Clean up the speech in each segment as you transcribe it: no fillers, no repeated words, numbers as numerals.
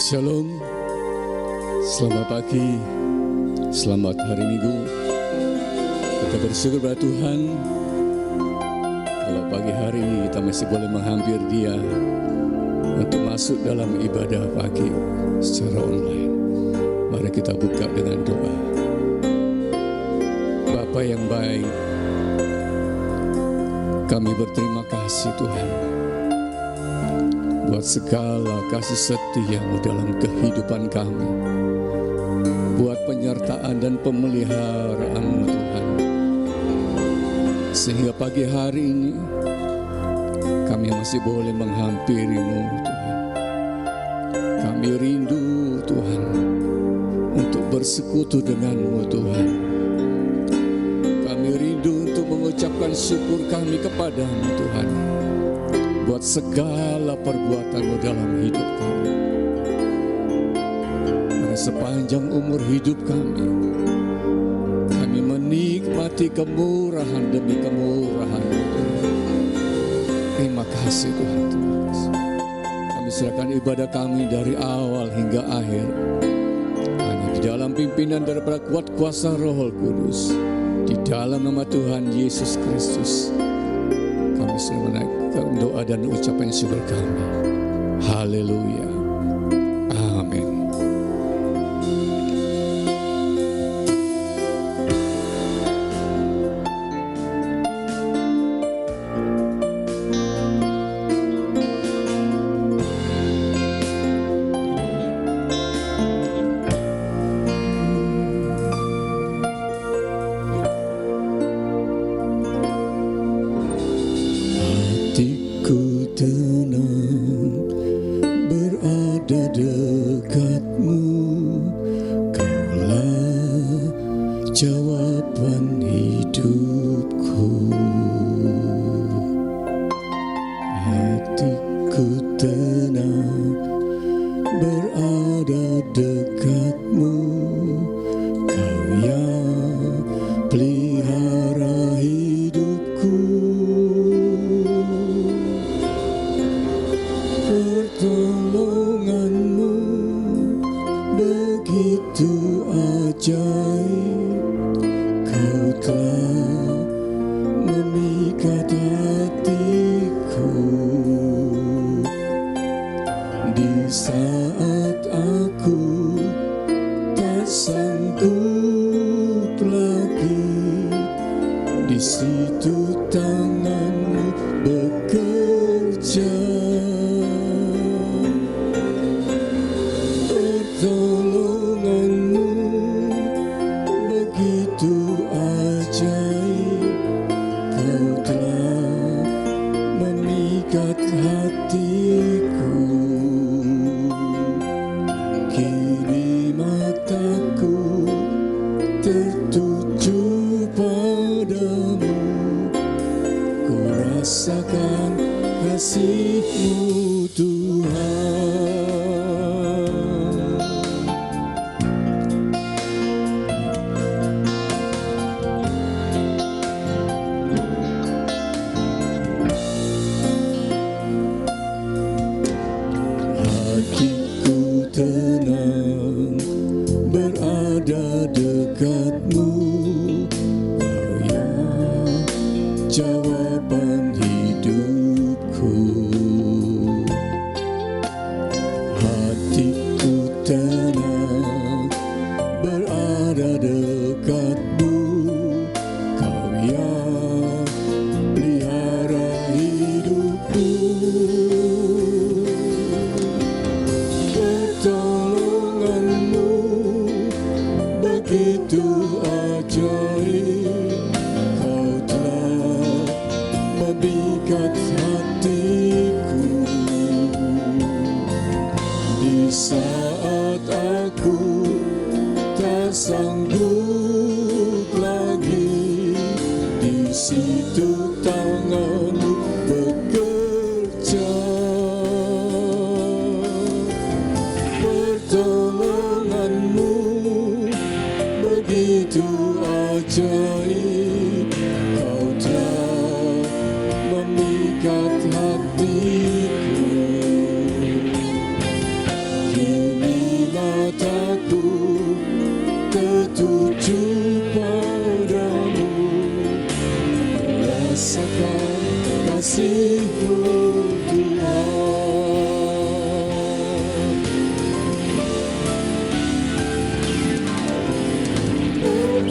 Shalom, selamat pagi, selamat hari Minggu. Kita bersyukur pada Tuhan kalau pagi hari ini kita masih boleh menghampiri Dia untuk masuk dalam ibadah pagi secara online. Mari kita buka dengan doa. Bapa yang baik, kami berterima kasih Tuhan buat segala kasih setia-Mu dalam kehidupan kami, buat penyertaan dan pemeliharaan-Mu Tuhan, sehingga pagi hari ini kami masih boleh menghampiri-Mu Tuhan. Kami rindu Tuhan untuk bersekutu dengan-Mu Tuhan. Kami rindu untuk mengucapkan syukur kami kepada-Mu Tuhan buat segala perbuatan-Mu dalam hidup kami. Pada sepanjang umur hidup kami menikmati kemurahan demi kemurahan-Mu Tuhan. Terima kasih Tuhan. Kami serahkan ibadah kami dari awal hingga akhir hanya di dalam pimpinan daripada kuat kuasa Roh Kudus, di dalam nama Tuhan Yesus Kristus. Kami sudah menaikkan doa dan ucapan syukur kami. Haleluya. Amin. Memikat hatiku.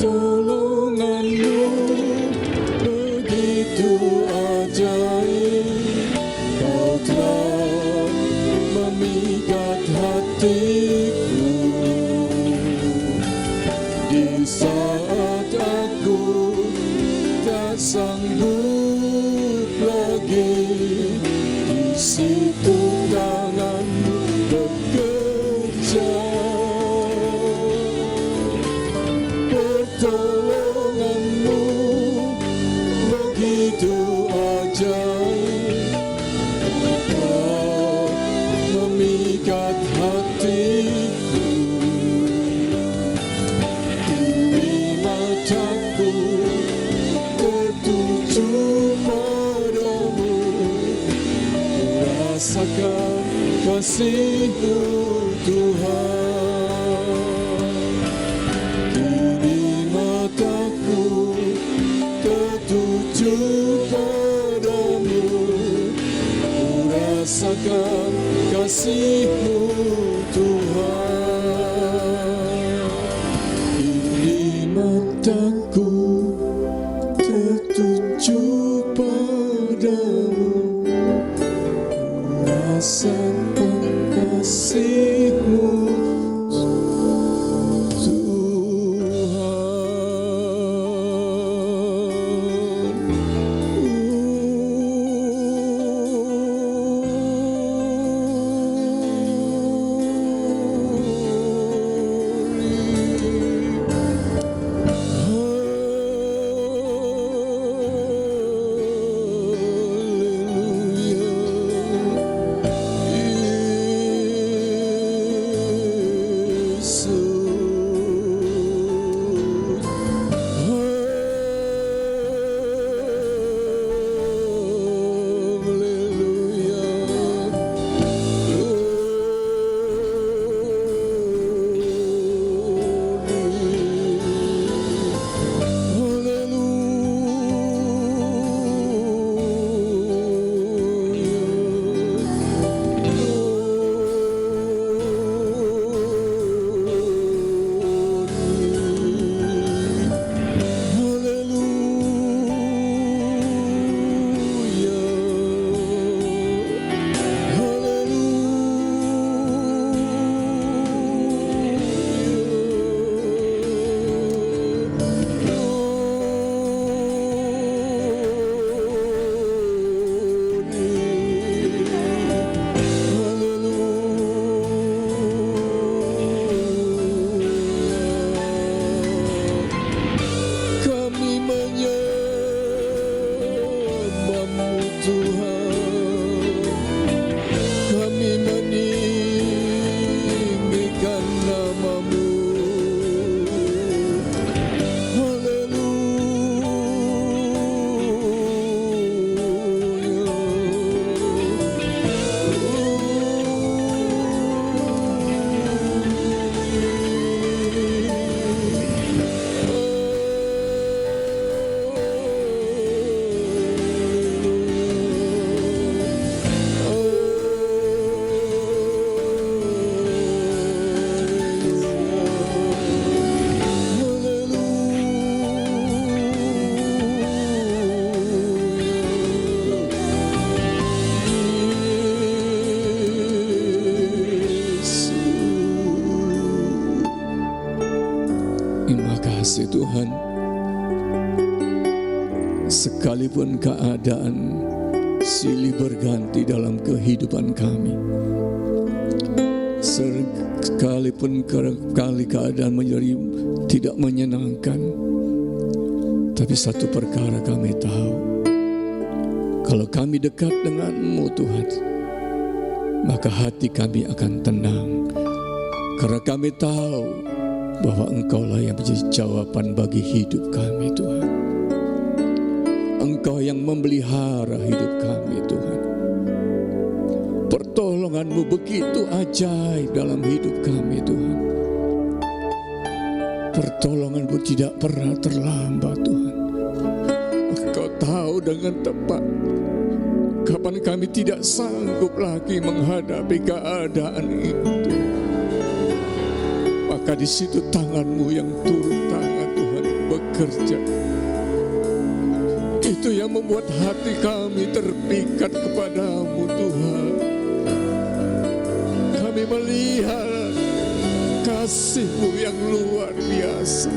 Pertolonganmu begitu ajaib, Kau telah memikat hatiku di saat aku tak sanggup lagi. Di situ tanganmu bekerja, pertolonganmu begitu ajaib, Kau memikat hatiku. Kini mataku tertuju padamu, rasakan kasih-Mu Tuhan. Kini mataku tertuju padamu, rasakan kasih-Mu Tuhan. Kini mataku tertuju padamu, rasakan kasih-Mu kasih Tuhan, sekalipun keadaan silih berganti dalam kehidupan kami, sekalipun kali keadaan menjadi tidak menyenangkan, tapi satu perkara kami tahu, kalau kami dekat dengan-Mu Tuhan, maka hati kami akan tenang, karena kami tahu bahwa Engkau-lah yang menjadi jawaban bagi hidup kami Tuhan. Engkau yang memelihara hidup kami Tuhan. Pertolongan-Mu begitu ajaib dalam hidup kami Tuhan. Pertolongan-Mu tidak pernah terlambat Tuhan. Engkau tahu dengan tepat kapan kami tidak sanggup lagi menghadapi keadaan itu. Maka di situ tangan-Mu yang turun tangan Tuhan, bekerja. Itu yang membuat hati kami terpikat kepadamu Tuhan. Kami melihat kasih-Mu yang luar biasa.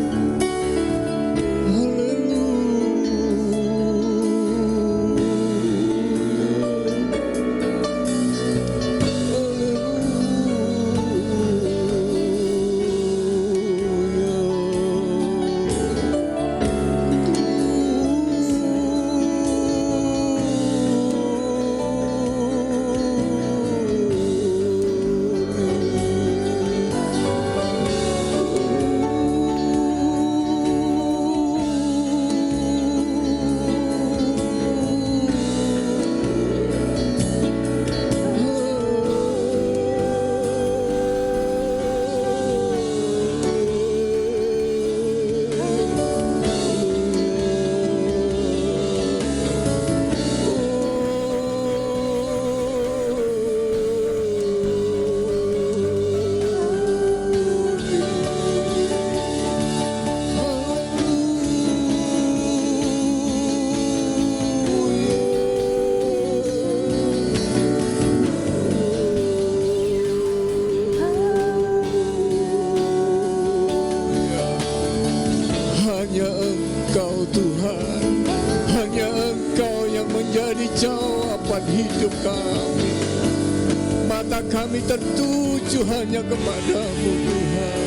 Hidup kami, mata kami tertuju hanya kepadamu Tuhan.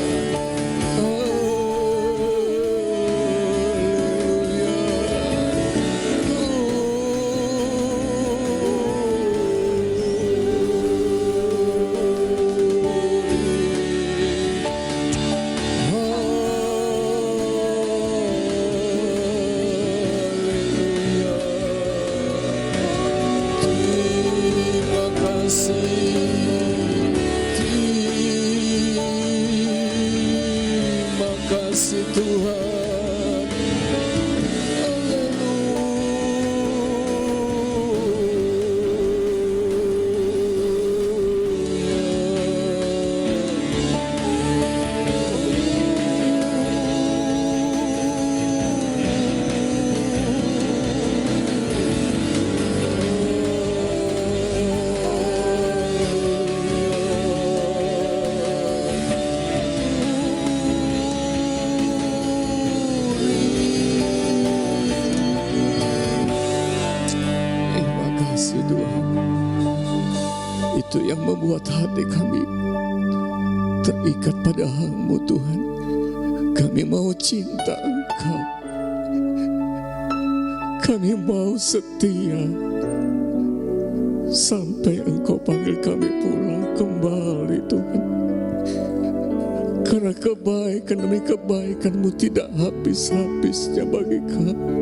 Itu yang membuat hati kami terikat pada-Mu Tuhan. Kami mau cinta Engkau, kami mau setia sampai Engkau panggil kami pulang kembali Tuhan. Karena kebaikan demi kebaikan-Mu tidak habis-habisnya bagi kami.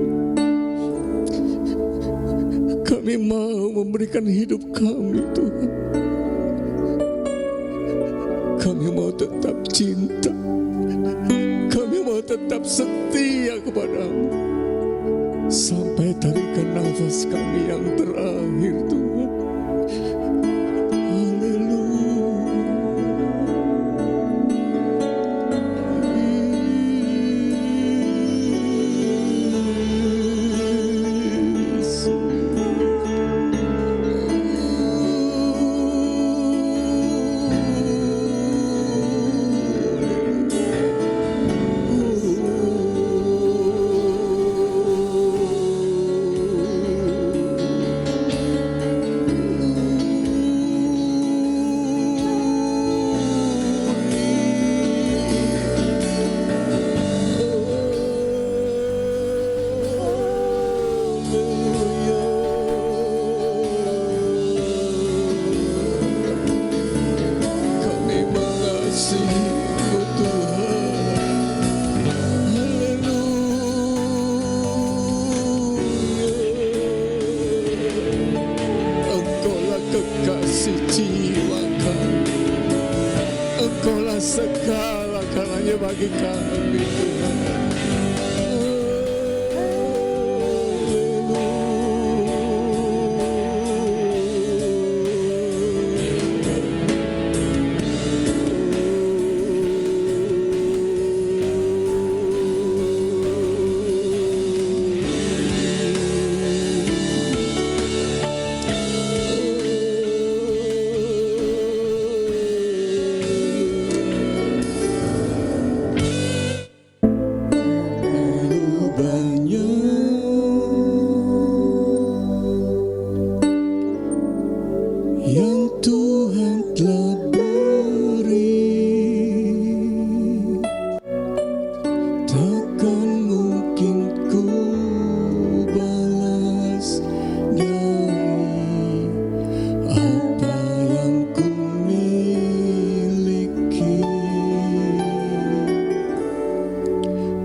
Kami mau memberikan hidup kami Tuhan. Kami mau tetap cinta. Kami mau tetap setia kepada-Mu sampai tarikan nafas kami yang terakhir Tuhan. Segala-galanya bagi kami Tuhan.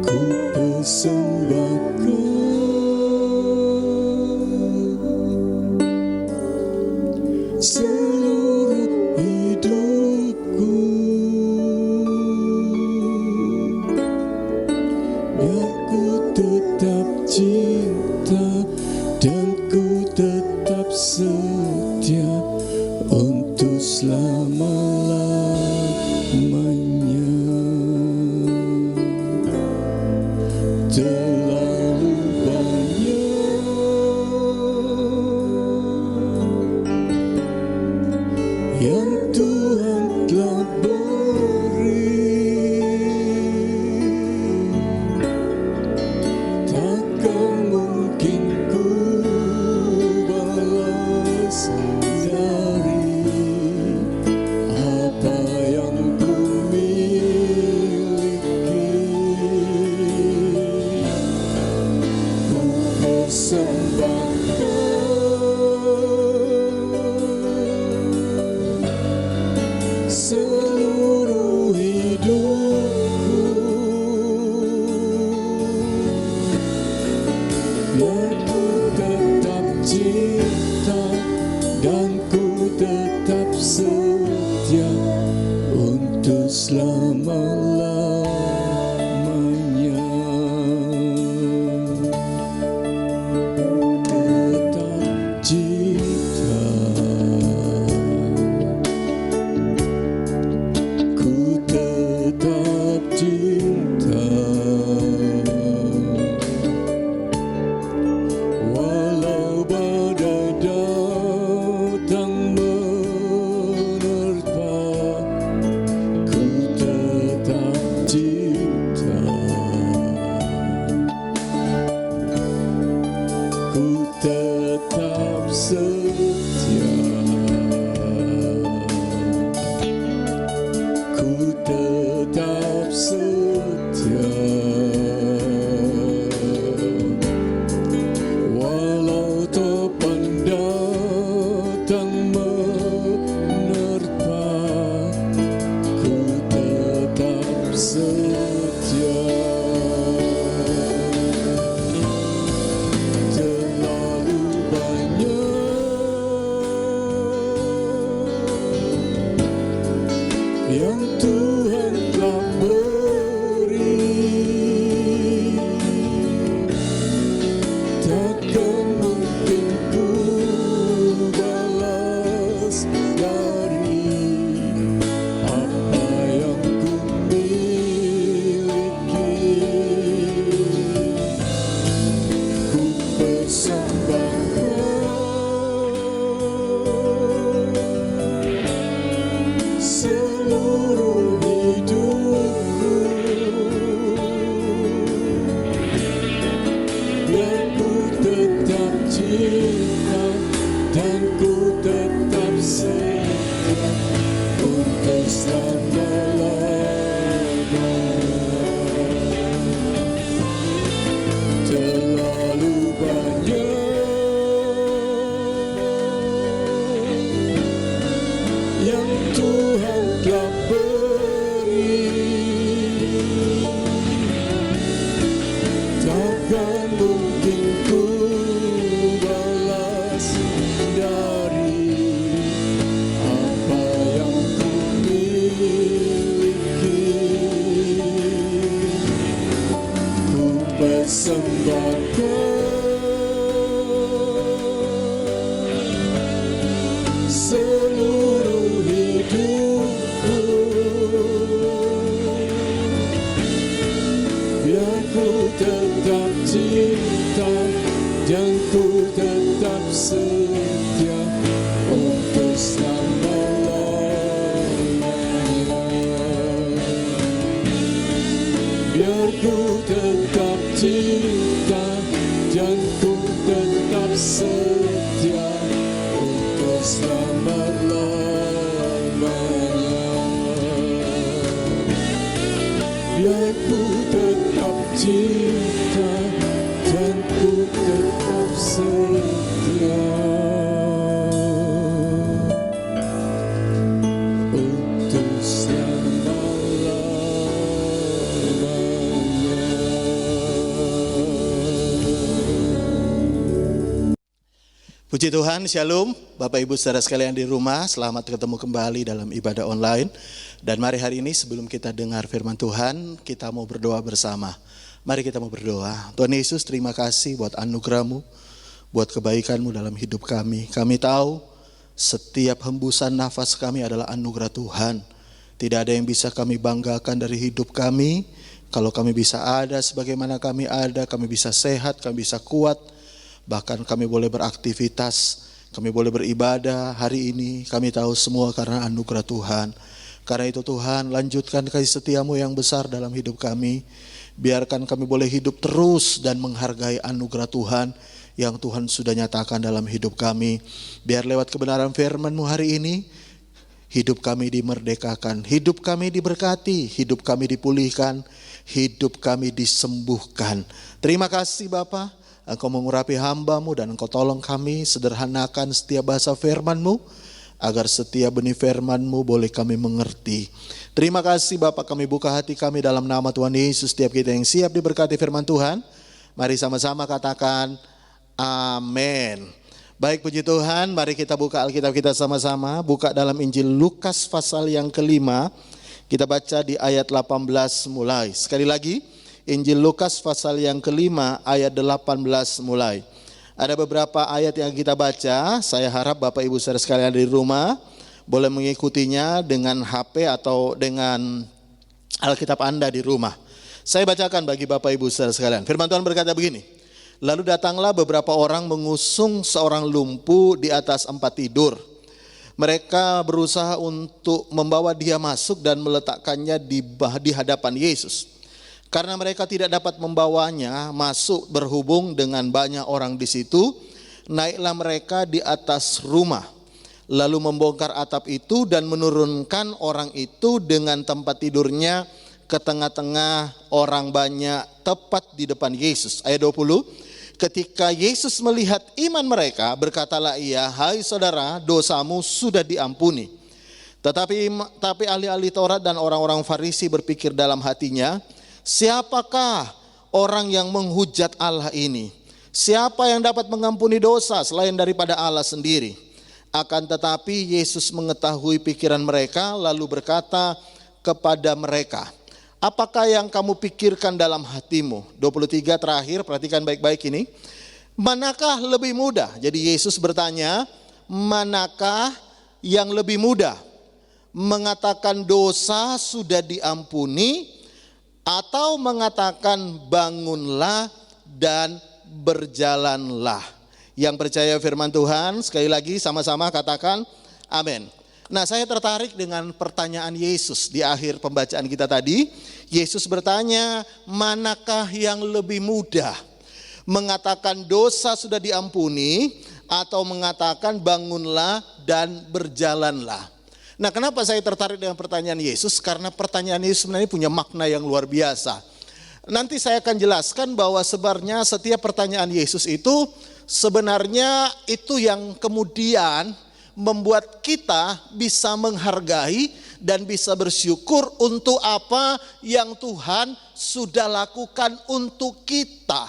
ku persembahkan seluruh hidupku, biar ku tetap cinta dan ku tetap setia untuk selama-lamanya. Terlalu banyak yang Tuhan telah beri, takkan mungkin ku balas dari apa yang ku miliki. Ku persembahkan seluruh hidupku, biar ku tetap cinta dan ku tetap setia untuk selama-lamanya. Tetap cinta, ku tetap cinta, walau badai datang menerpa, ku tetap cinta, ku tetap setia, ku tetap setia, walau topan datang menerpa, ku tetap setia. Terlalu banyak yang Tuhan telah beri, takkan mungkin ku balas dari apa yang ku miliki. Ku persembahkan seluruh hidupku, biar ku tetap cinta dan ku tetap setia untuk selama-lamanya. Terlalu banyak yang Tuhan telah beri, takkan mungkin ku balas dari apa yang ku miliki. Ku persembahkan seluruh hidupku, biar ku tetap cinta dan ku tetap setia untuk selama-lamanya. Biar ku tetap cinta dan ku tetap setia untuk selama-lamanya. Biar ku tetap cinta dan ku tetap setia untuk selama-lamanya. Puji Tuhan, Shalom, Bapak Ibu saudara sekalian di rumah, selamat ketemu kembali dalam ibadah online. Dan mari hari ini sebelum kita dengar firman Tuhan, kita mau berdoa bersama. Mari kita mau berdoa. Tuhan Yesus, terima kasih buat anugerah-Mu, buat kebaikan-Mu dalam hidup kami. Kami tahu setiap hembusan nafas kami adalah anugerah Tuhan. Tidak ada yang bisa kami banggakan dari hidup kami. Kalau kami bisa ada sebagaimana kami ada, kami bisa sehat, kami bisa kuat. Bahkan kami boleh beraktivitas, kami boleh beribadah hari ini. Kami tahu semua karena anugerah Tuhan. Karena itu Tuhan, lanjutkan kasih setia-Mu yang besar dalam hidup kami. Biarkan kami boleh hidup terus dan menghargai anugerah Tuhan yang Tuhan sudah nyatakan dalam hidup kami. Biar lewat kebenaran firman-Mu hari ini, hidup kami dimerdekakan, hidup kami diberkati, hidup kami dipulihkan, hidup kami disembuhkan. Terima kasih Bapa. Engkau mengurapi hamba-Mu dan Engkau tolong kami sederhanakan setiap bahasa firman-Mu, agar setiap benih firman-Mu boleh kami mengerti. Terima kasih Bapak, kami buka hati kami dalam nama Tuhan Yesus. Setiap kita yang siap diberkati firman Tuhan, mari sama-sama katakan amin. Baik, puji Tuhan, mari kita buka Alkitab kita sama-sama. Buka dalam Injil Lukas pasal yang kelima, kita baca di ayat 18 mulai. Sekali lagi, Injil Lukas pasal yang kelima ayat 18 mulai. Ada beberapa ayat yang kita baca. Saya harap Bapak Ibu saudara sekalian di rumah boleh mengikutinya dengan HP atau dengan Alkitab Anda di rumah. Saya bacakan bagi Bapak Ibu saudara sekalian. Firman Tuhan berkata begini. Lalu datanglah beberapa orang mengusung seorang lumpuh di atas tempat tidur. Mereka berusaha untuk membawa dia masuk dan meletakkannya di hadapan Yesus. Karena mereka tidak dapat membawanya masuk berhubung dengan banyak orang di situ, naiklah mereka di atas rumah, lalu membongkar atap itu dan menurunkan orang itu dengan tempat tidurnya ke tengah-tengah orang banyak tepat di depan Yesus. Ayat 20, ketika Yesus melihat iman mereka, berkatalah ia, hai saudara, dosamu sudah diampuni. Tetapi ahli-ahli Taurat dan orang-orang Farisi berpikir dalam hatinya, siapakah orang yang menghujat Allah ini? Siapa yang dapat mengampuni dosa selain daripada Allah sendiri? Akan tetapi Yesus mengetahui pikiran mereka lalu berkata kepada mereka, apakah yang kamu pikirkan dalam hatimu? 23 terakhir, perhatikan baik-baik ini. Manakah lebih mudah? Jadi Yesus bertanya, manakah yang lebih mudah? Mengatakan dosa sudah diampuni, atau mengatakan bangunlah dan berjalanlah. Yang percaya firman Tuhan sekali lagi sama-sama katakan amin. Nah, saya tertarik dengan pertanyaan Yesus di akhir pembacaan kita tadi. Yesus bertanya, manakah yang lebih mudah? Mengatakan dosa sudah diampuni atau mengatakan bangunlah dan berjalanlah. Nah, kenapa saya tertarik dengan pertanyaan Yesus? Karena pertanyaan Yesus sebenarnya punya makna yang luar biasa. Nanti saya akan jelaskan bahwa sebenarnya setiap pertanyaan Yesus itu sebenarnya itu yang kemudian membuat kita bisa menghargai dan bisa bersyukur untuk apa yang Tuhan sudah lakukan untuk kita.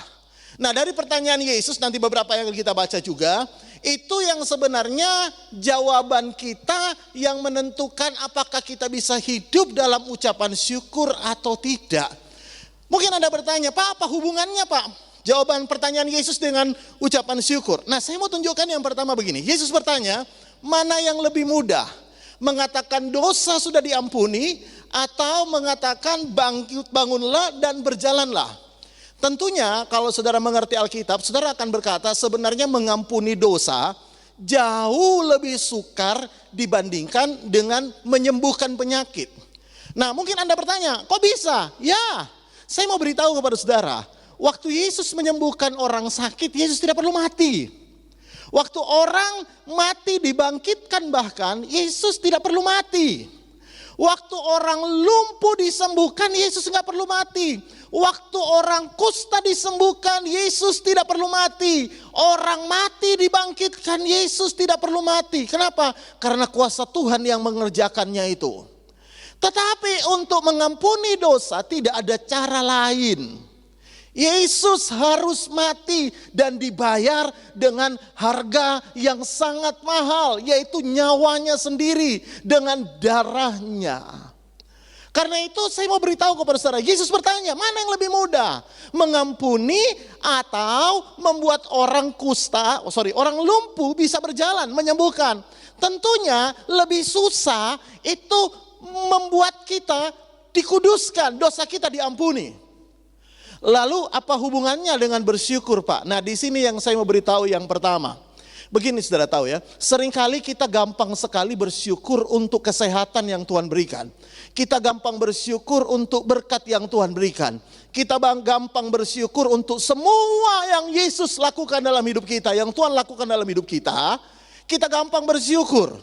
Nah, dari pertanyaan Yesus nanti beberapa yang kita baca juga, itu yang sebenarnya jawaban kita yang menentukan apakah kita bisa hidup dalam ucapan syukur atau tidak. Mungkin Anda bertanya, Pak, apa hubungannya Pak? Jawaban pertanyaan Yesus dengan ucapan syukur. Nah, saya mau tunjukkan yang pertama begini. Yesus bertanya, mana yang lebih mudah? Mengatakan dosa sudah diampuni atau mengatakan bangunlah dan berjalanlah? Tentunya kalau saudara mengerti Alkitab, saudara akan berkata sebenarnya mengampuni dosa jauh lebih sukar dibandingkan dengan menyembuhkan penyakit. Nah, mungkin Anda bertanya, kok bisa? Ya, saya mau beritahu kepada saudara, waktu Yesus menyembuhkan orang sakit, Yesus tidak perlu mati. Waktu orang mati dibangkitkan bahkan, Yesus tidak perlu mati. Waktu orang lumpuh disembuhkan, Yesus nggak perlu mati. Waktu orang kusta disembuhkan, Yesus tidak perlu mati. Orang mati dibangkitkan, Yesus tidak perlu mati. Kenapa? Karena kuasa Tuhan yang mengerjakannya itu. Tetapi untuk mengampuni dosa tidak ada cara lain. Yesus harus mati dan dibayar dengan harga yang sangat mahal, yaitu nyawanya sendiri dengan darahnya. Karena itu saya mau beritahu kepada saudara, Yesus bertanya, mana yang lebih mudah? Mengampuni atau membuat orang orang lumpuh bisa berjalan, menyembuhkan? Tentunya lebih susah itu membuat kita dikuduskan, dosa kita diampuni. Lalu apa hubungannya dengan bersyukur, Pak? Nah, di sini yang saya mau beritahu yang pertama. Begini saudara tahu ya, seringkali kita gampang sekali bersyukur untuk kesehatan yang Tuhan berikan. Kita gampang bersyukur untuk berkat yang Tuhan berikan. Kita gampang bersyukur untuk semua yang Yesus lakukan dalam hidup kita, yang Tuhan lakukan dalam hidup kita. Kita gampang bersyukur.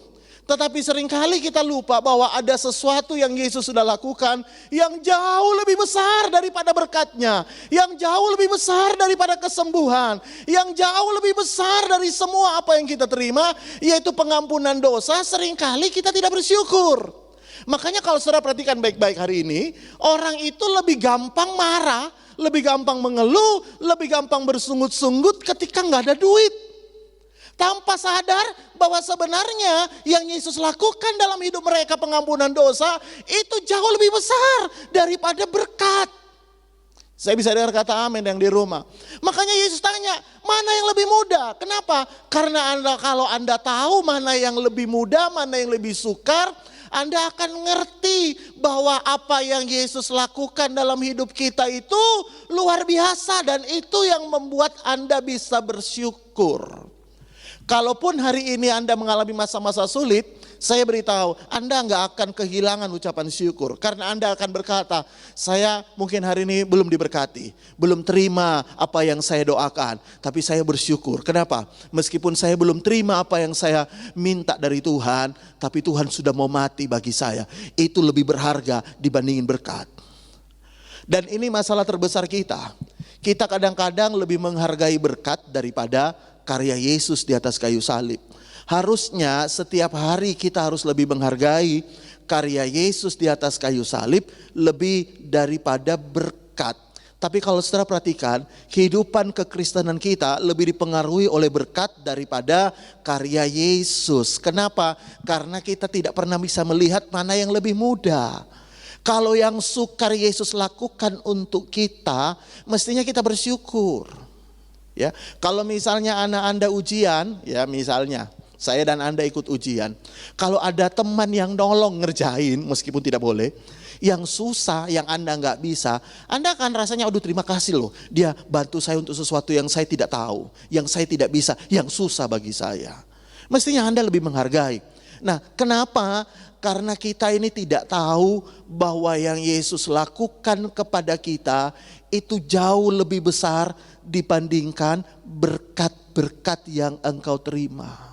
Tetapi seringkali kita lupa bahwa ada sesuatu yang Yesus sudah lakukan yang jauh lebih besar daripada berkatnya, yang jauh lebih besar daripada kesembuhan, yang jauh lebih besar dari semua apa yang kita terima, yaitu pengampunan dosa. Seringkali kita tidak bersyukur. Makanya kalau saudara perhatikan baik-baik hari ini, orang itu lebih gampang marah, lebih gampang mengeluh, lebih gampang bersungut-sungut ketika nggak ada duit. Tanpa sadar bahwa sebenarnya yang Yesus lakukan dalam hidup mereka, pengampunan dosa, itu jauh lebih besar daripada berkat. Saya bisa dengar kata amin yang di rumah. Makanya Yesus tanya, mana yang lebih mudah? Kenapa? Karena kalau Anda tahu mana yang lebih mudah, mana yang lebih sukar, Anda akan ngerti bahwa apa yang Yesus lakukan dalam hidup kita itu luar biasa. Dan itu yang membuat Anda bisa bersyukur. Kalaupun hari ini Anda mengalami masa-masa sulit, saya beritahu, Anda nggak akan kehilangan ucapan syukur. Karena Anda akan berkata, saya mungkin hari ini belum diberkati, belum terima apa yang saya doakan. Tapi saya bersyukur. Kenapa? Meskipun saya belum terima apa yang saya minta dari Tuhan, tapi Tuhan sudah mau mati bagi saya. Itu lebih berharga dibandingin berkat. Dan ini masalah terbesar kita. Kita kadang-kadang lebih menghargai berkat daripada karya Yesus di atas kayu salib. Harusnya setiap hari kita harus lebih menghargai karya Yesus di atas kayu salib lebih daripada berkat. Tapi kalau saudara perhatikan, kehidupan kekristenan kita lebih dipengaruhi oleh berkat daripada karya Yesus. Kenapa? Karena kita tidak pernah bisa melihat mana yang lebih mudah. Kalau yang sukar Yesus lakukan untuk kita, mestinya kita bersyukur. Ya, kalau misalnya anak Anda ujian, ya misalnya saya dan Anda ikut ujian. Kalau ada teman yang nolong ngerjain meskipun tidak boleh, yang susah, yang Anda nggak bisa, Anda akan rasanya, aduh terima kasih loh, dia bantu saya untuk sesuatu yang saya tidak tahu, yang saya tidak bisa, yang susah bagi saya. Mestinya Anda lebih menghargai. Nah, kenapa? Karena kita ini tidak tahu bahwa yang Yesus lakukan kepada kita itu jauh lebih besar dibandingkan berkat-berkat yang engkau terima.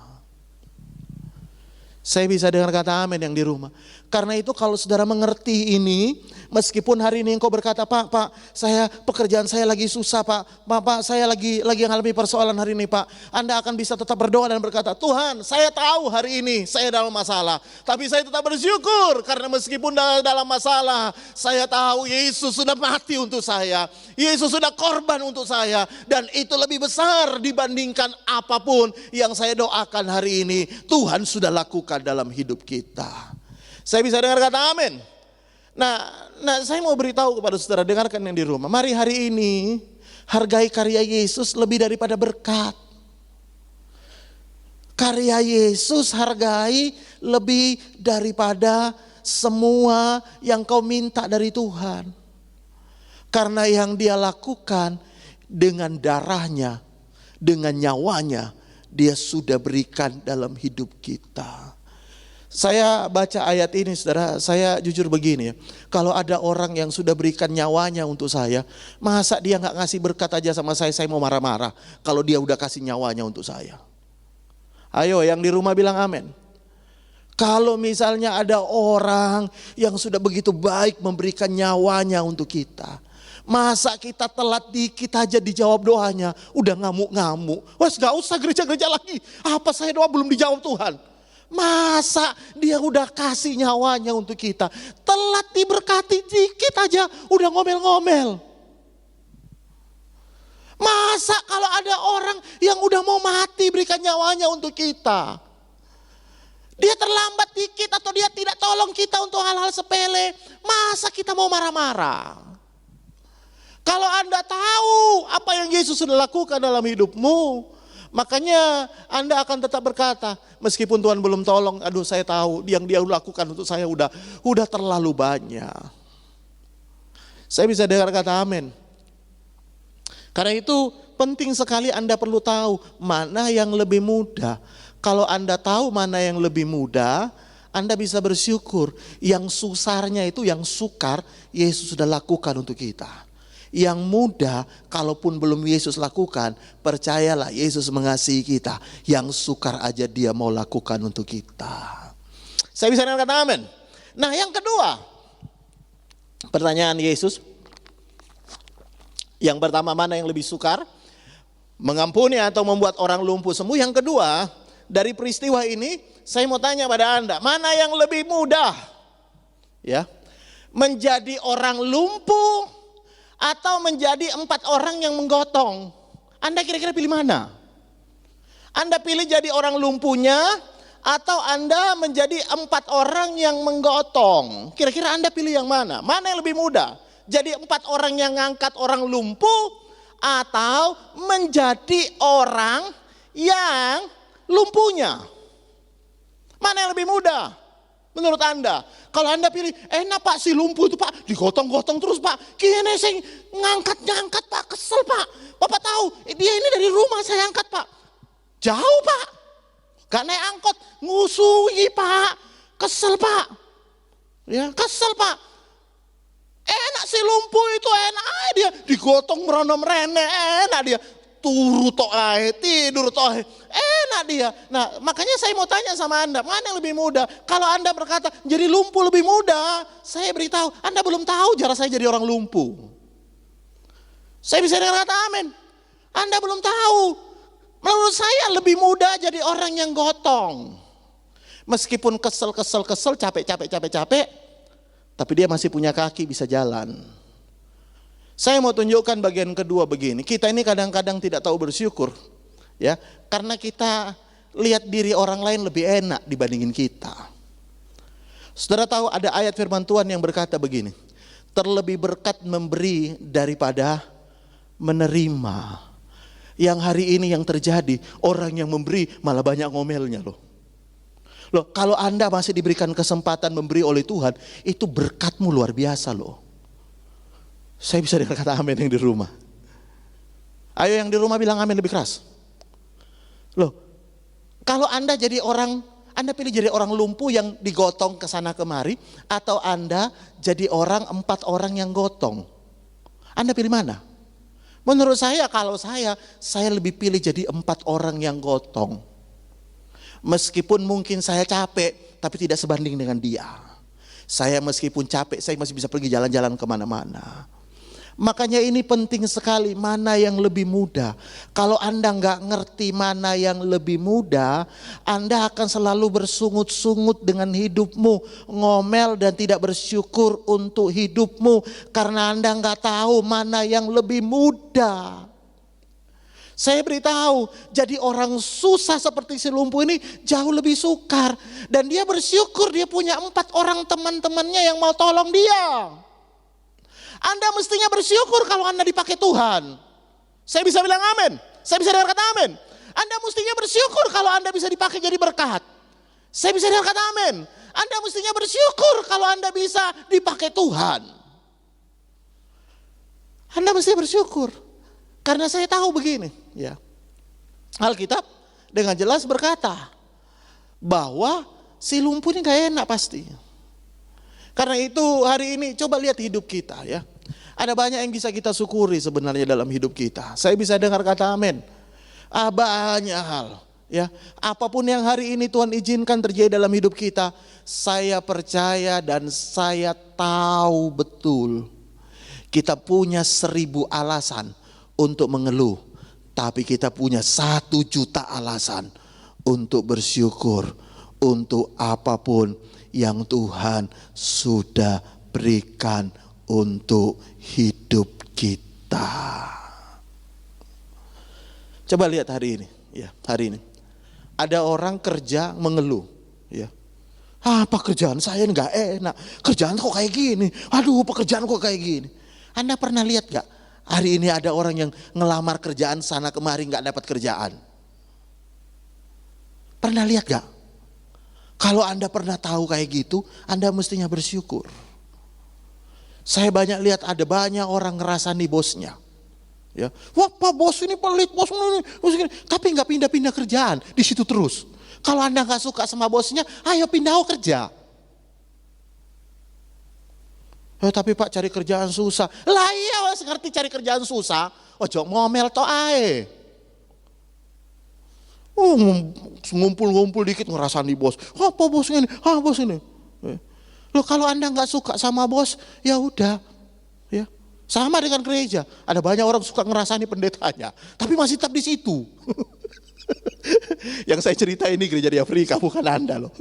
Saya bisa dengar kata amin yang di rumah. Karena itu kalau saudara mengerti ini, meskipun hari ini engkau berkata, Pak, saya pekerjaan saya lagi susah, Pak, saya lagi mengalami persoalan hari ini, Pak. Anda akan bisa tetap berdoa dan berkata, Tuhan, saya tahu hari ini saya dalam masalah, tapi saya tetap bersyukur karena meskipun dalam masalah, saya tahu Yesus sudah mati untuk saya. Yesus sudah korban untuk saya, dan itu lebih besar dibandingkan apapun yang saya doakan hari ini. Tuhan sudah lakukan dalam hidup kita. Saya bisa dengar kata amin. Nah, saya mau beritahu kepada saudara, dengarkan yang di rumah. Mari hari ini hargai karya Yesus lebih daripada berkat. Karya Yesus hargai lebih daripada semua yang kau minta dari Tuhan. Karena yang dia lakukan dengan darahnya, dengan nyawanya, dia sudah berikan dalam hidup kita. Saya baca ayat ini saudara, saya jujur begini ya. Kalau ada orang yang sudah berikan nyawanya untuk saya, masa dia gak ngasih berkat aja sama saya mau marah-marah. Kalau dia udah kasih nyawanya untuk saya. Ayo yang di rumah bilang amin. Kalau misalnya ada orang yang sudah begitu baik memberikan nyawanya untuk kita, masa kita telat dikit aja dijawab doanya, udah ngamuk-ngamuk. Wes gak usah gereja-gereja lagi, apa saya doa belum dijawab Tuhan. Masa dia udah kasih nyawanya untuk kita, telat diberkati dikit aja udah ngomel-ngomel. Masa kalau ada orang yang udah mau mati berikan nyawanya untuk kita. Dia terlambat dikit atau dia tidak tolong kita untuk hal-hal sepele. Masa kita mau marah-marah? Kalau Anda tahu apa yang Yesus sudah lakukan dalam hidupmu, makanya Anda akan tetap berkata, meskipun Tuhan belum tolong, aduh saya tahu yang dia lakukan untuk saya udah terlalu banyak. Saya bisa dengar kata amin. Karena itu penting sekali Anda perlu tahu mana yang lebih mudah. Kalau Anda tahu mana yang lebih mudah, Anda bisa bersyukur. Yang susarnya itu, yang sukar, Yesus sudah lakukan untuk kita. Yang mudah, kalaupun belum Yesus lakukan, percayalah Yesus mengasihi kita. Yang sukar aja dia mau lakukan untuk kita. Saya bisa dengar kata amin. Nah yang kedua, pertanyaan Yesus. Yang pertama, mana yang lebih sukar? Mengampuni atau membuat orang lumpuh sembuh. Yang kedua, dari peristiwa ini saya mau tanya pada Anda, mana yang lebih mudah? Ya. Menjadi orang lumpuh atau menjadi 4 orang yang menggotong? Anda kira-kira pilih mana? Anda pilih jadi orang lumpuhnya atau Anda menjadi 4 orang yang menggotong? Kira-kira Anda pilih yang mana? Mana yang lebih mudah? Jadi 4 orang yang ngangkat orang lumpuh atau menjadi orang yang lumpuhnya? Mana yang lebih mudah menurut Anda? Kalau Anda pilih, enak Pak si lumpuh itu Pak, digotong-gotong terus Pak. Gini saya ngangkat Pak, kesel Pak. Bapak tahu dia ini dari rumah saya angkat Pak. Jauh Pak, gak naik angkot, ngusui Pak. Kesel Pak. Ya kesel Pak. Enak si lumpuh itu, enak aja dia digotong meronom rene, enak dia. Turu tok ae, tidur tok ae. Enak dia. Nah, makanya saya mau tanya sama Anda, mana yang lebih mudah? Kalau Anda berkata jadi lumpuh lebih mudah, saya beritahu, Anda belum tahu cara saya jadi orang lumpuh. Saya bisa dengar kata amin. Anda belum tahu. Menurut saya lebih mudah jadi orang yang gotong. Meskipun kesel, capek, tapi dia masih punya kaki bisa jalan. Saya mau tunjukkan bagian kedua begini. Kita ini kadang-kadang tidak tahu bersyukur, ya, karena kita lihat diri orang lain lebih enak dibandingin kita. Saudara tahu ada ayat firman Tuhan yang berkata begini, terlebih berkat memberi daripada menerima. Yang hari ini yang terjadi, orang yang memberi malah banyak ngomelnya loh. Loh, kalau Anda masih diberikan kesempatan memberi oleh Tuhan, itu berkatmu luar biasa loh. Saya bisa dengar kata amin yang di rumah. Ayo yang di rumah bilang amin lebih keras. Loh, kalau Anda jadi orang, Anda pilih jadi orang lumpuh yang digotong ke sana kemari, atau Anda jadi orang 4 orang yang gotong? Anda pilih mana? Menurut saya, kalau saya lebih pilih jadi 4 orang yang gotong. Meskipun mungkin saya capek, tapi tidak sebanding dengan dia. Saya meskipun capek, saya masih bisa pergi jalan-jalan kemana-mana. Makanya ini penting sekali, mana yang lebih mudah. Kalau Anda nggak ngerti mana yang lebih mudah, Anda akan selalu bersungut-sungut dengan hidupmu, ngomel dan tidak bersyukur untuk hidupmu, karena Anda nggak tahu mana yang lebih mudah. Saya beritahu, jadi orang susah seperti si lumpuh ini jauh lebih sukar. Dan dia bersyukur dia punya 4 orang teman-temannya yang mau tolong dia. Anda mestinya bersyukur kalau Anda dipakai Tuhan. Saya bisa bilang amin. Saya bisa dengar kata amin. Anda mestinya bersyukur kalau Anda bisa dipakai jadi berkat. Saya bisa dengar kata amin. Anda mestinya bersyukur kalau Anda bisa dipakai Tuhan. Anda mesti bersyukur. Karena saya tahu begini, ya. Alkitab dengan jelas berkata bahwa si lumpuh ini gak enak pasti. Karena itu hari ini coba lihat hidup kita, ya. Ada banyak yang bisa kita syukuri sebenarnya dalam hidup kita. Saya bisa dengar kata amin. Banyak hal, ya. Apapun yang hari ini Tuhan izinkan terjadi dalam hidup kita, saya percaya dan saya tahu betul kita punya 1000 alasan untuk mengeluh, tapi kita punya 1 juta alasan untuk bersyukur untuk apapun yang Tuhan sudah berikan untuk hidup kita. Coba lihat hari ini, ya, hari ini. Ada orang kerja mengeluh, ya. Apa kerjaan saya nggak enak, kerjaan kok kayak gini, aduh pekerjaan kok kayak gini. Anda pernah lihat gak? Hari ini ada orang yang ngelamar kerjaan sana kemari nggak dapat kerjaan. Pernah lihat gak? Kalau Anda pernah tahu kayak gitu, Anda mestinya bersyukur. Saya banyak lihat ada banyak orang ngerasani bosnya. Ya, wah Pak bos ini pelit, bos ini. Tapi nggak pindah-pindah kerjaan, di situ terus. Kalau Anda nggak suka sama bosnya, ayo pindah kerja. Tapi Pak cari kerjaan susah. Lah iya, ngerti cari kerjaan susah. Ojo ngomel to ae. Ngumpul-ngumpul dikit ngerasani bos. Apa bos ini? Bos ini. Loh kalau Anda nggak suka sama bos, ya udah. Ya. Sama dengan gereja. Ada banyak orang suka ngerasani pendetanya, tapi masih tetap di situ. Yang saya cerita ini gereja di Afrika, bukan Anda loh.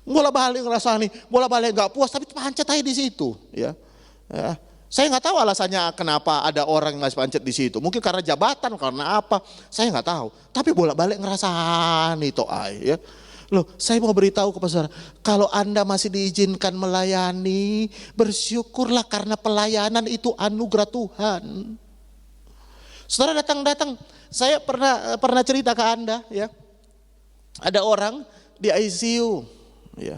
Bola-balik ngerasani, bola-balik nggak puas, tapi pancet aja di situ. Ya. Saya nggak tahu alasannya kenapa ada orang yang masih pancet di situ. Mungkin karena jabatan, karena apa? Saya nggak tahu. Tapi bola-balik ngerasani toh ay. Ya. Loh, saya mau beritahu kepada saudara, kalau Anda masih diizinkan melayani, bersyukurlah karena pelayanan itu anugerah Tuhan. Saudara datang, saya pernah cerita ke Anda, ya. Ada orang di ICU, ya.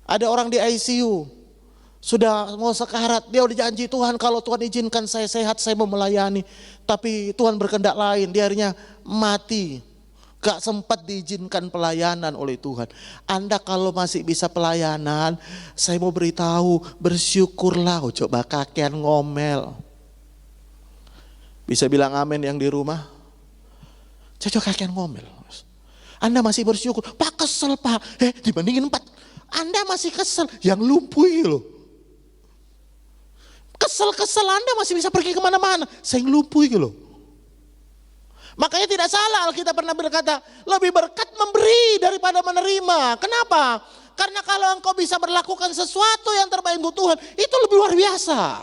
Ada orang di ICU, sudah mau sekarat, dia udah janji Tuhan kalau Tuhan izinkan saya sehat, saya mau melayani. Tapi Tuhan berkehendak lain, dia akhirnya mati. Gak sempat diizinkan pelayanan oleh Tuhan. Anda kalau masih bisa pelayanan, saya mau beritahu, bersyukurlah. Coba kakean ngomel. Bisa bilang amin yang di rumah? Coba kakean ngomel. Anda masih bersyukur. Pak kesel Pak. Dibandingin 4. Anda masih kesel. Yang lumpuh loh. Kesel-kesel Anda masih bisa pergi kemana-mana. Saya yang lumpuh loh. Makanya tidak salah Alkitab pernah berkata, lebih berkat memberi daripada menerima. Kenapa? Karena kalau engkau bisa berlakukan sesuatu yang terbaik untuk Tuhan, itu lebih luar biasa.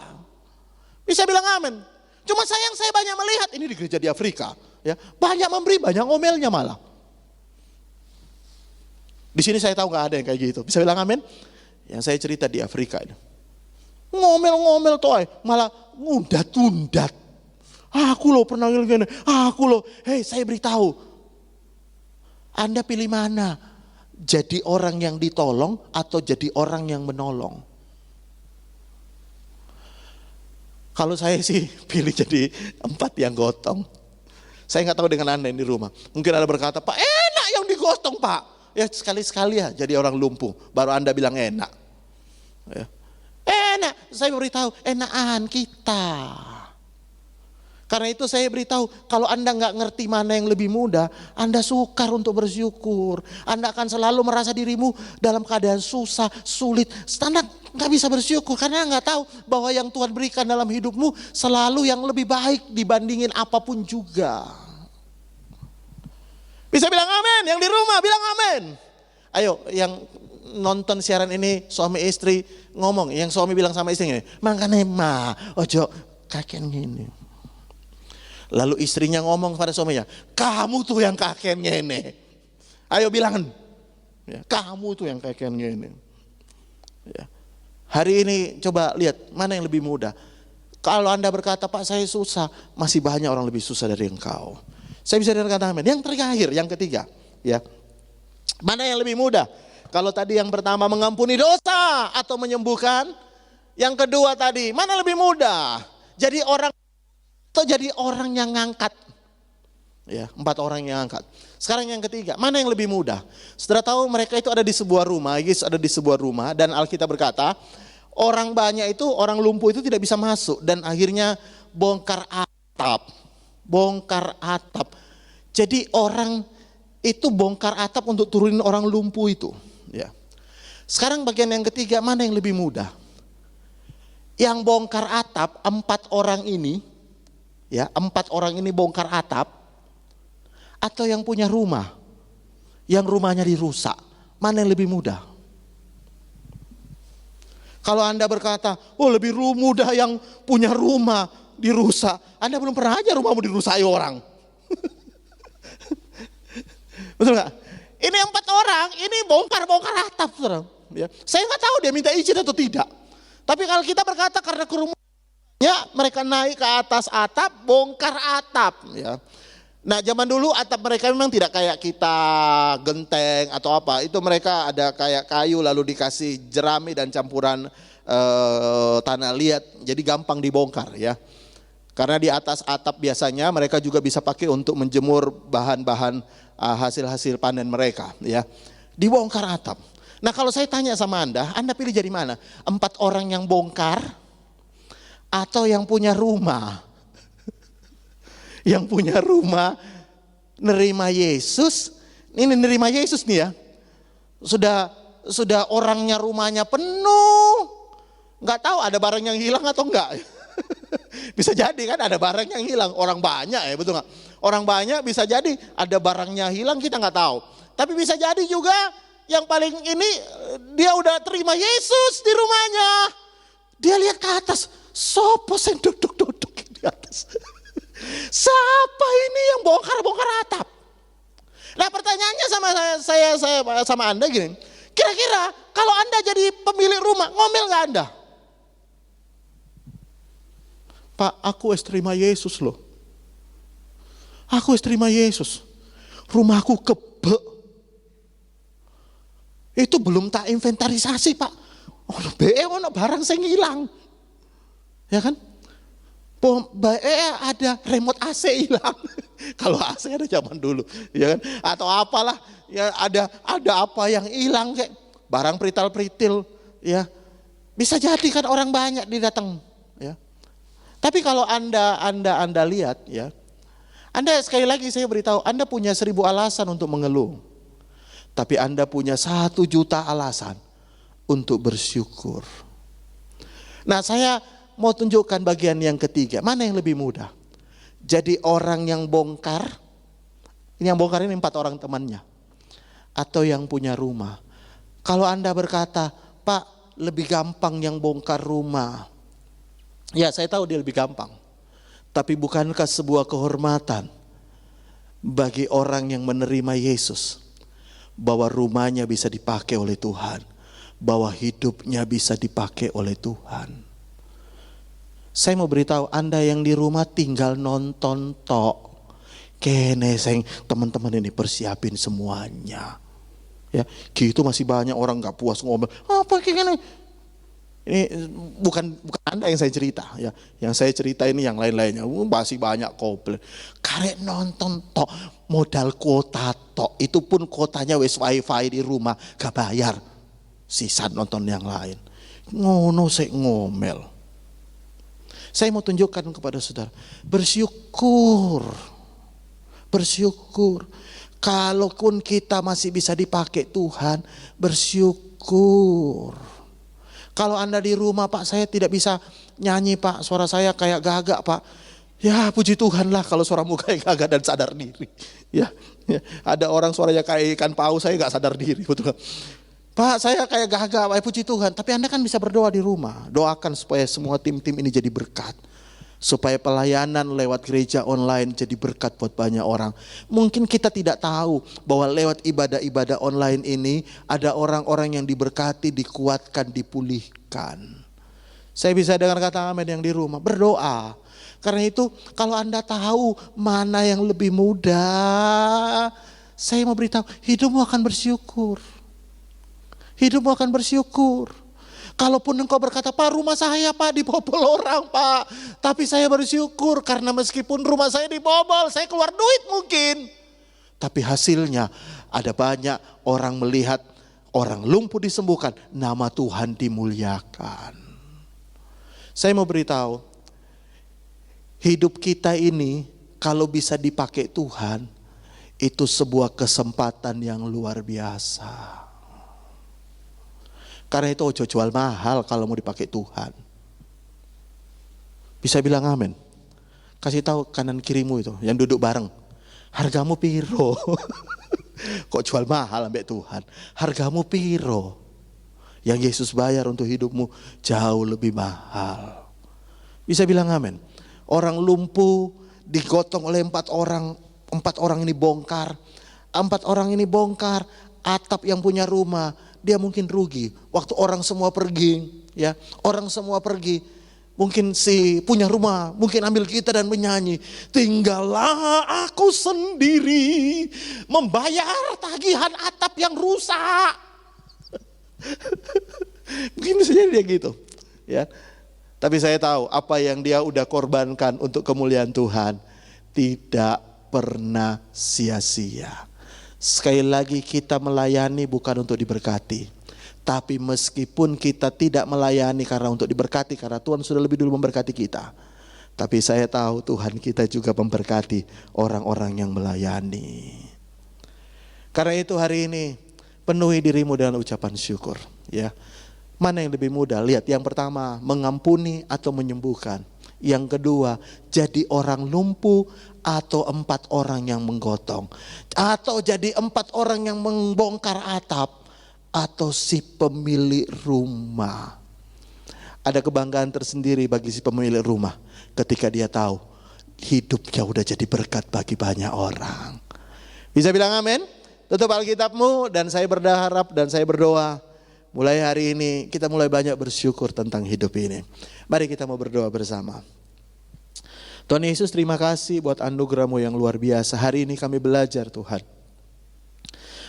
Bisa bilang amin. Cuma sayang saya banyak melihat, ini di gereja di Afrika, ya, banyak memberi, banyak ngomelnya malah. Di sini saya tahu gak ada yang kayak gitu. Bisa bilang amin? Yang saya cerita di Afrika ini. Ngomel-ngomel toh, malah ngundat-undat. Aku loh pernah gini, aku loh, saya beritahu. Anda pilih mana? Jadi orang yang ditolong atau jadi orang yang menolong? Kalau saya sih pilih jadi 4 yang gotong. Saya nggak tahu dengan Anda yang di rumah. Mungkin Anda berkata, Pak enak yang digotong Pak. Ya sekali-sekali ya jadi orang lumpuh, baru Anda bilang enak. Ya. Enak, saya beritahu, enakan kita. Karena itu saya beritahu, kalau Anda nggak ngerti mana yang lebih mudah, Anda sukar untuk bersyukur. Anda akan selalu merasa dirimu dalam keadaan susah, sulit. Anda nggak bisa bersyukur karena nggak tahu bahwa yang Tuhan berikan dalam hidupmu selalu yang lebih baik dibandingin apapun juga. Bisa bilang amin, yang di rumah bilang amin. Ayo, yang nonton siaran ini suami istri ngomong, yang suami bilang sama istrinya, makanya ojo kakean gini. Lalu istrinya ngomong kepada suaminya, kamu tuh yang kakean ngene. Ayo bilangan, ya, kamu tuh yang kakean ngene. Ya. Hari ini coba lihat mana yang lebih mudah. Kalau Anda berkata, Pak saya susah, masih banyak orang lebih susah dari engkau. Saya bisa berkata amin. Yang terakhir, yang ketiga, ya, mana yang lebih mudah? Kalau tadi yang pertama mengampuni dosa atau menyembuhkan, yang kedua tadi mana lebih mudah? Jadi orang atau jadi orang yang ngangkat. Ya, 4 orang yang ngangkat. Sekarang yang ketiga, mana yang lebih mudah? Saudara tahu mereka itu ada di sebuah rumah, Yesus ada di sebuah rumah dan Alkitab berkata, orang banyak itu, orang lumpuh itu tidak bisa masuk dan akhirnya bongkar atap. Bongkar atap. Jadi orang itu bongkar atap untuk turunin orang lumpuh itu. Ya. Sekarang bagian yang ketiga, mana yang lebih mudah? Yang bongkar atap 4 orang ini, ya, 4 orang ini bongkar atap, atau yang punya rumah, yang rumahnya dirusak, mana yang lebih mudah? Kalau Anda berkata, oh lebih mudah yang punya rumah dirusak, Anda belum pernah aja rumahmu dirusai orang. Betul nggak? Ini 4 orang, ini bongkar atap, saudara. Ya. Saya nggak tahu dia minta izin atau tidak. Tapi kalau kita berkata karena kerumunannya, mereka naik ke atas atap, bongkar atap. Ya. Nah zaman dulu atap mereka memang tidak kayak kita genteng atau apa. Itu mereka ada kayak kayu lalu dikasih jerami dan campuran tanah liat. Jadi gampang dibongkar ya. Karena di atas atap biasanya mereka juga bisa pakai untuk menjemur bahan-bahan hasil-hasil panen mereka ya. Dibongkar atap. Nah kalau saya tanya sama Anda pilih jadi mana? 4 orang yang bongkar atau yang punya rumah? Yang punya rumah nerima Yesus. Ini nerima Yesus nih ya. Sudah orangnya rumahnya penuh. Nggak tahu ada barang yang hilang atau enggak. Bisa jadi kan ada barang yang hilang, orang banyak ya, betul nggak? Orang banyak bisa jadi ada barangnya hilang, kita nggak tahu. Tapi bisa jadi juga yang paling ini dia udah terima Yesus di rumahnya. Dia lihat ke atas, sopo yang duduk di atas. Siapa ini yang bongkar atap? Nah pertanyaannya saya sama Anda gini, kira-kira kalau Anda jadi pemilik rumah, ngomel nggak Anda? Pak, aku terima Yesus loh. Aku terima Yesus. Rumahku kebek. Itu belum tak inventarisasi Pak. Ono barang saya ngilang. Ya kan? Ada remote AC hilang. Kalau AC ada zaman dulu, ya kan? Atau apalah, ya ada apa yang hilang kayak barang perital-peritil, ya. Bisa jadi kan orang banyak didatang, ya. Tapi kalau Anda lihat ya, Anda sekali lagi saya beritahu, Anda punya 1000 alasan untuk mengeluh. Tapi Anda punya 1 juta alasan untuk bersyukur. Nah saya mau tunjukkan bagian yang ketiga, mana yang lebih mudah? Jadi orang yang bongkar, ini yang bongkar ini 4 orang temannya. Atau yang punya rumah. Kalau Anda berkata, Pak lebih gampang yang bongkar rumah. Ya saya tahu dia lebih gampang. Tapi bukankah sebuah kehormatan bagi orang yang menerima Yesus, bahwa rumahnya bisa dipakai oleh Tuhan, bahwa hidupnya bisa dipakai oleh Tuhan. Saya mau beritahu Anda yang di rumah tinggal nonton tok. Kene seng teman-teman ini persiapin semuanya. Ya, gitu masih banyak orang nggak puas ngomel. Apa kayak gini? Ini bukan Anda yang saya cerita ya. Yang saya cerita ini yang lain-lainnya. Masih banyak komplain. Karek nonton tok, modal kuota tok. Itu pun kuotanya wis wifi di rumah gak bayar. Sisa nonton yang lain. Ngono sik ngomel. Saya mau tunjukkan kepada saudara, bersyukur. Kalaupun kita masih bisa dipakai Tuhan, bersyukur. Kalau Anda di rumah, Pak saya tidak bisa nyanyi Pak, suara saya kayak gagak Pak. Ya puji Tuhan lah kalau suaramu kayak gagak dan sadar diri. Ya, ada orang suaranya kayak ikan paus, saya gak sadar diri, betul. Pak saya kayak gagak, Pak puji Tuhan. Tapi Anda kan bisa berdoa di rumah. Doakan supaya semua tim-tim ini jadi berkat. Supaya pelayanan lewat gereja online jadi berkat buat banyak orang. Mungkin kita tidak tahu bahwa lewat ibadah-ibadah online ini ada orang-orang yang diberkati, dikuatkan, dipulihkan. Saya bisa dengar kata amin yang di rumah, berdoa. Karena itu kalau Anda tahu mana yang lebih mudah, saya mau beritahu, hidupmu akan bersyukur. Hidupmu akan bersyukur. Kalaupun engkau berkata, Pak rumah saya Pak dibobol orang Pak. Tapi saya bersyukur karena meskipun rumah saya dibobol, saya keluar duit mungkin. Tapi hasilnya ada banyak orang melihat orang lumpuh disembuhkan, nama Tuhan dimuliakan. Saya mau beritahu, hidup kita ini kalau bisa dipakai Tuhan, itu sebuah kesempatan yang luar biasa. Karena itu ojo jual mahal kalau mau dipakai Tuhan. Bisa bilang amin. Kasih tahu kanan kirimu itu yang duduk bareng. Hargamu piro? Kok jual mahal ambek Tuhan? Hargamu piro? Yang Yesus bayar untuk hidupmu jauh lebih mahal. Bisa bilang amin. Orang lumpuh digotong oleh 4 orang. 4 orang ini bongkar. 4 orang ini bongkar atap yang punya rumah, dia mungkin rugi. Waktu orang semua pergi, ya, orang semua pergi, mungkin si punya rumah mungkin ambil kita dan menyanyi, tinggallah aku sendiri membayar tagihan atap yang rusak. Mungkin bisa jadi dia gitu, ya. Tapi saya tahu apa yang dia udah korbankan untuk kemuliaan Tuhan tidak pernah sia-sia. Sekali lagi, kita melayani bukan untuk diberkati. Tapi meskipun kita tidak melayani karena untuk diberkati, karena Tuhan sudah lebih dulu memberkati kita. Tapi saya tahu Tuhan kita juga memberkati orang-orang yang melayani. Karena itu hari ini penuhi dirimu dengan ucapan syukur, ya. Mana yang lebih mudah? Lihat, yang pertama mengampuni atau menyembuhkan. Yang kedua, jadi orang lumpuh atau 4 orang yang menggotong. Atau jadi 4 orang yang membongkar atap. Atau si pemilik rumah. Ada kebanggaan tersendiri bagi si pemilik rumah ketika dia tahu hidupnya udah jadi berkat bagi banyak orang. Bisa bilang amin? Tutup Alkitabmu, dan saya berharap dan saya berdoa mulai hari ini kita mulai banyak bersyukur tentang hidup ini. Mari kita mau berdoa bersama. Tuhan Yesus, terima kasih buat anugerah-Mu yang luar biasa. Hari ini kami belajar Tuhan,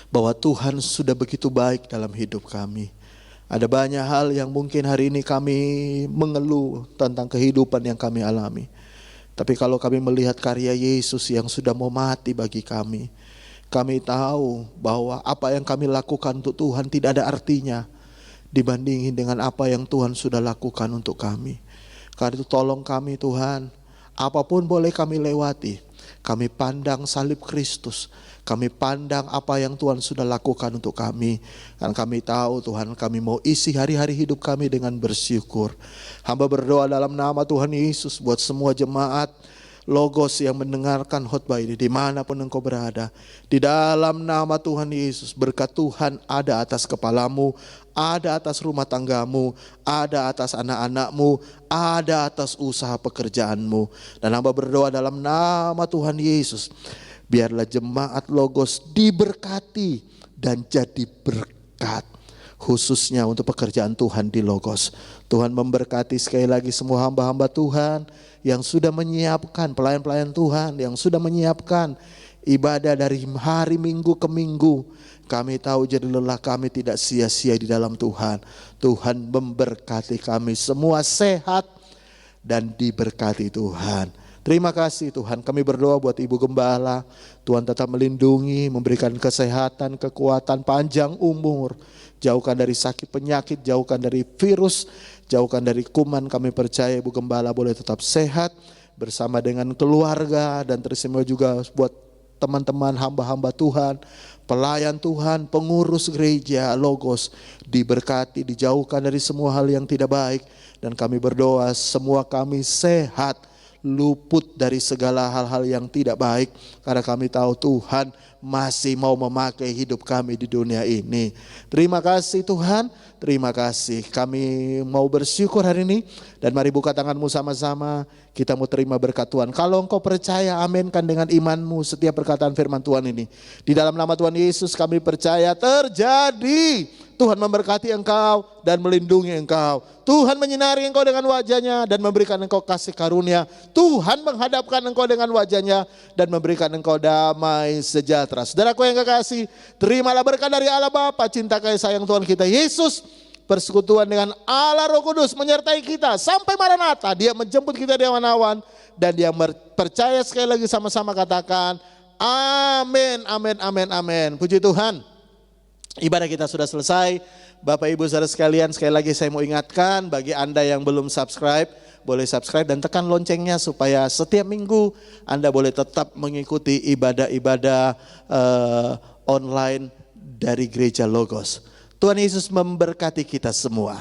bahwa Tuhan sudah begitu baik dalam hidup kami. Ada banyak hal yang mungkin hari ini kami mengeluh tentang kehidupan yang kami alami. Tapi kalau kami melihat karya Yesus yang sudah mau mati bagi kami tahu bahwa apa yang kami lakukan untuk Tuhan tidak ada artinya dibandingin dengan apa yang Tuhan sudah lakukan untuk kami. Karena itu tolong kami Tuhan, apapun boleh kami lewati, kami pandang salib Kristus, kami pandang apa yang Tuhan sudah lakukan untuk kami. Dan kami tahu Tuhan, kami mau isi hari-hari hidup kami dengan bersyukur. Hamba berdoa dalam nama Tuhan Yesus buat semua jemaat Logos yang mendengarkan khotbah ini dimanapun engkau berada. Di dalam nama Tuhan Yesus, berkat Tuhan ada atas kepalamu, ada atas rumah tanggamu, ada atas anak-anakmu, ada atas usaha pekerjaanmu. Dan hamba berdoa dalam nama Tuhan Yesus, biarlah jemaat Logos diberkati dan jadi berkat, khususnya untuk pekerjaan Tuhan di Logos. Tuhan memberkati sekali lagi semua hamba-hamba Tuhan yang sudah menyiapkan, pelayan-pelayan Tuhan yang sudah menyiapkan ibadah dari hari Minggu ke Minggu. Kami tahu jadi lelah kami tidak sia-sia di dalam Tuhan. Tuhan memberkati kami semua sehat dan diberkati Tuhan. Terima kasih Tuhan, kami berdoa buat Ibu Gembala. Tuhan tetap melindungi, memberikan kesehatan, kekuatan, panjang umur. Jauhkan dari sakit penyakit, jauhkan dari virus, jauhkan dari kuman. Kami percaya Ibu Gembala boleh tetap sehat bersama dengan keluarga. Dan terima juga buat teman-teman hamba-hamba Tuhan, pelayan Tuhan, pengurus gereja Logos, diberkati, dijauhkan dari semua hal yang tidak baik. Dan kami berdoa semua kami sehat, luput dari segala hal-hal yang tidak baik, karena kami tahu Tuhan masih mau memakai hidup kami di dunia ini. Terima kasih Tuhan, terima kasih. Kami mau bersyukur hari ini, dan mari buka tanganmu sama-sama, kita mau terima berkat Tuhan. Kalau engkau percaya, aminkan dengan imanmu setiap perkataan firman Tuhan ini. Di dalam nama Tuhan Yesus kami percaya terjadi. Tuhan memberkati engkau dan melindungi engkau. Tuhan menyinari engkau dengan wajahnya dan memberikan engkau kasih karunia. Tuhan menghadapkan engkau dengan wajahnya dan memberikan engkau damai sejahtera. Saudaraku yang kekasih, terimalah berkat dari Allah Bapa, cinta kasih sayang Tuhan kita Yesus, persekutuan dengan Allah Roh Kudus menyertai kita sampai Maranatha. Dia menjemput kita di awan-awan, dan dia percaya. Sekali lagi sama-sama katakan amin, amin, amin, amin. Puji Tuhan. Ibadah kita sudah selesai. Bapak Ibu saudara sekalian, sekali lagi saya mau ingatkan bagi Anda yang belum subscribe, boleh subscribe dan tekan loncengnya supaya setiap minggu Anda boleh tetap mengikuti ibadah-ibadah online dari Gereja Logos. Tuhan Yesus memberkati kita semua.